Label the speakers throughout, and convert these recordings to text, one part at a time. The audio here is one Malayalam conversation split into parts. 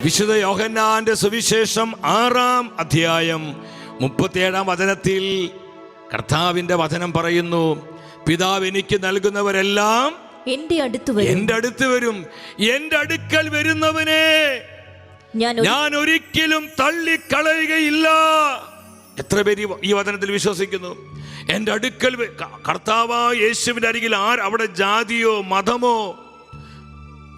Speaker 1: വിശുദ്ധ യോഹന്നാന്റെ സുവിശേഷം 6-ാം അധ്യായം 37-ാം വചനത്തിൽ കർത്താവിന്റെ വചനം പറയുന്നു, പിതാവ് എനിക്ക് നൽകുന്നവരെല്ലാം എൻ്റെ അടുത്ത് വരും, എൻ്റെ അടുക്കൽ വരുന്നവനെ ഞാൻ ഒരിക്കലും തള്ളിക്കളയുകയില്ല. എത്ര പേര് ഈ വചനത്തിൽ വിശ്വസിക്കുന്നു? എൻ്റെ അടുക്കൽ കർത്താവായ യേശുവിന്റെ അരികിൽ അവിടെ ജാതിയോ മതമോ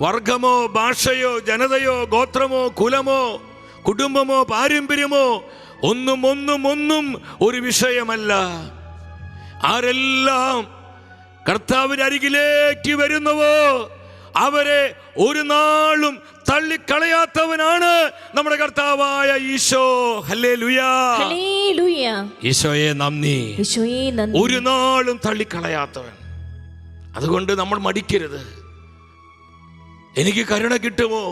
Speaker 1: വർഗമോ ഭാഷയോ ജനതയോ ഗോത്രമോ കുലമോ കുടുംബമോ പാരമ്പര്യമോ ഒന്നും ഒരു വിഷയമല്ല. ആരെല്ലാം കർത്താവിന്റെ അരികിലേക്ക് വരുന്നവോ അവരെ ഒരു നാളും തള്ളിക്കളയാത്തവനാണ് നമ്മുടെ കർത്താവായ ഈശോ. ഹല്ലേലൂയാ, ഈശോയെ നന്ദി. ഒരു നാളും തള്ളിക്കളയാത്തവൻ. അതുകൊണ്ട് നമ്മൾ മടിക്കരുത്. എനിക്ക് കരുണ കിട്ടുമോ?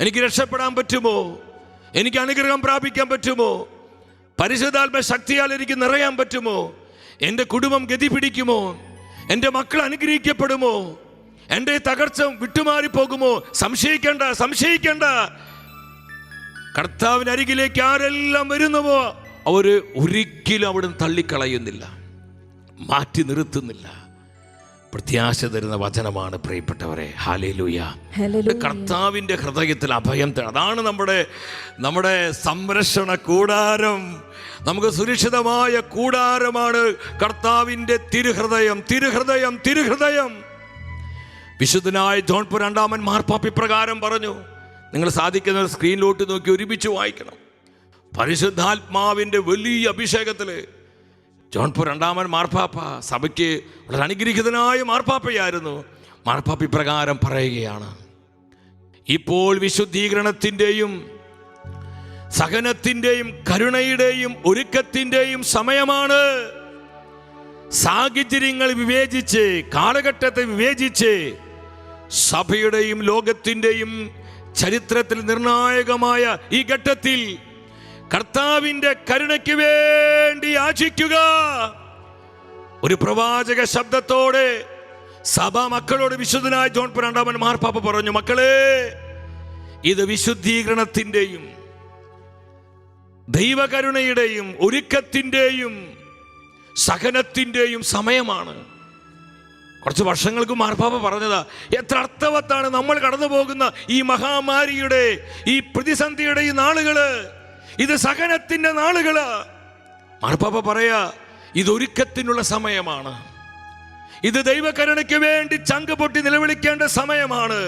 Speaker 1: എനിക്ക് രക്ഷപ്പെടാൻ പറ്റുമോ? എനിക്ക് അനുഗ്രഹം പ്രാപിക്കാൻ പറ്റുമോ? പരിശുദ്ധാത്മ ശക്തിയാൽ എനിക്ക് നിറയാൻ പറ്റുമോ? എൻ്റെ കുടുംബം ഗതി പിടിക്കുമോ? എൻ്റെ മക്കൾ അനുഗ്രഹിക്കപ്പെടുമോ? എൻ്റെ തകർച്ച വിട്ടുമാറിപ്പോകുമോ? സംശയിക്കേണ്ട. കർത്താവിന് അരികിലേക്ക് ആരെല്ലാം വരുന്നുവോ അവർ ഒരിക്കലും അവിടുന്ന് തള്ളിക്കളയുന്നില്ല, മാറ്റി നിർത്തുന്നില്ല. പ്രത്യാശ തരുന്ന വചനമാണ് പ്രിയപ്പെട്ടവരെ. ഹല്ലേലൂയ. കർത്താവിൻ്റെ ഹൃദയത്തിൽ അഭയം തേടുക. അതാണ് നമ്മുടെ സംരക്ഷണ കൂടാരം. നമുക്ക് സുരക്ഷിതമായ കൂടാരമാണ് കർത്താവിൻ്റെ തിരുഹൃദയം. വിശുദ്ധനായ ജോൺ പോൾ രണ്ടാമൻ മാർപ്പാപ്പ ഇപ്രകാരം പറഞ്ഞു. നിങ്ങൾ സാധിക്കുന്ന സ്ക്രീനിലോട്ട് നോക്കി ഒരുമിച്ച് വായിക്കണം. പരിശുദ്ധാത്മാവിൻ്റെ വലിയ അഭിഷേകത്തില് ജോൺ പോൾ രണ്ടാമൻ മാർപ്പാപ്പ സഭയ്ക്ക് വളരെ അനുഗ്രഹീതനായ മാർപ്പാപ്പയായിരുന്നു. മാർപ്പാപ്പ ഇപ്രകാരം പറയുകയാണ്, ഇപ്പോൾ വിശുദ്ധീകരണത്തിൻ്റെയും സഹനത്തിൻ്റെയും കരുണയുടെയും ഒരുക്കത്തിൻ്റെയും സമയമാണ്. സാഹചര്യങ്ങൾ വിവേചിച്ച്, കാലഘട്ടത്തെ വിവേചിച്ച് സഭയുടെയും ലോകത്തിൻ്റെയും ചരിത്രത്തിൽ നിർണായകമായ ഈ ഘട്ടത്തിൽ കർത്താവിൻ്റെ കരുണയ്ക്ക് വേണ്ടി യാചിക്കുക. ഒരു പ്രവാചക ശബ്ദത്തോടെ സഭാ മക്കളോട് വിശുദ്ധനായ ജോൺ പോൾ രണ്ടാമൻ മാർപ്പാപ്പ പറഞ്ഞു, മക്കളെ, ഇത് വിശുദ്ധീകരണത്തിൻ്റെയും ദൈവകരുണയുടെയും ഒരുക്കത്തിൻ്റെയും സഹനത്തിൻ്റെയും സമയമാണ്. കുറച്ച് വർഷങ്ങൾക്ക് മാർപ്പാപ്പ പറഞ്ഞതാ. എത്ര അർത്ഥവത്താണ് നമ്മൾ കടന്നു പോകുന്ന ഈ മഹാമാരിയുടെ, ഈ പ്രതിസന്ധിയുടെ ഈ നാളുകള്. ഇത് സഹനത്തിന്റെ നാളുകള്. മാർപ്പാപ്പ പറയാ, ഇതൊരുക്കത്തിനുള്ള സമയമാണ്. ഇത് ദൈവകരുണയ്ക്ക് വേണ്ടി ചങ്ക് പൊട്ടി നിലവിളിക്കേണ്ട സമയമാണ്.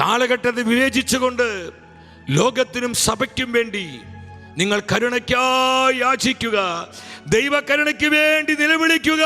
Speaker 1: കാലഘട്ടത്തെ വിവേചിച്ചുകൊണ്ട് ലോകത്തിനും സഭയ്ക്കും വേണ്ടി നിങ്ങൾ കരുണയ്ക്കായി യാചിക്കുക, ദൈവകരുണയ്ക്ക് വേണ്ടി നിലവിളിക്കുക.